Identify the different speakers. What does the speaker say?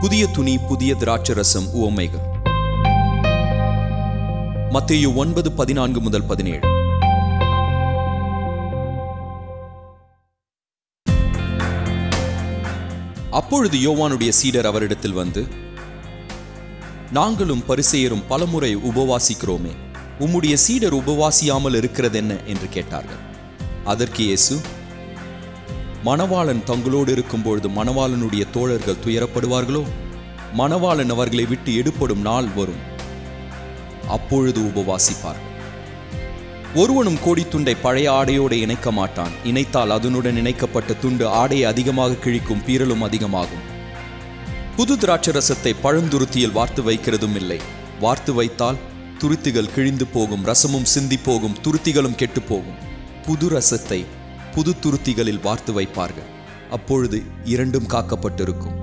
Speaker 1: புதிய துணி புதிய திராட்சரசம் உவமைகள். மத்தேயு 9:14-17. அப்பொழுது யோவானுடைய சீடர் அவரிடத்தில் வந்து, நாங்களும் பரிசேயரும் பலமுறை உபவாசிக்கிறோமே, உம்முடைய சீடர் உபவாசியாமல் இருக்கிறதென்ன என்று கேட்டார்கள். அதற்கு இயேசு, மணவாளன் தங்களோடு இருக்கும்பொழுது மணவாளனுடைய தோழர்கள் துயரப்படுவார்களோ, மணவாளன் அவர்களை விட்டு எடுப்படும் நாள் வரும், அப்பொழுது உபவாசிப்பார்கள். ஒருவனும் கோடித்துண்டை பழைய ஆடையோடு இணைக்க மாட்டான், இணைத்தால் அதனுடன் இணைக்கப்பட்ட துண்டு ஆடையை அதிகமாக கிழிக்கும், பீறலும் அதிகமாகும். புது திராட்சரசத்தை பழந்துருத்தியில் வார்த்து வைக்கிறதும் இல்லை, வார்த்து வைத்தால் துருத்திகள் கிழிந்து போகும், ரசமும் சிந்தி போகும், துருத்திகளும் கெட்டு போகும். புது ரசத்தை புது துருத்திகளில் வார்த்து வைப்பார்கள், அப்பொழுது இரண்டும் காக்கப்பட்டிருக்கும்.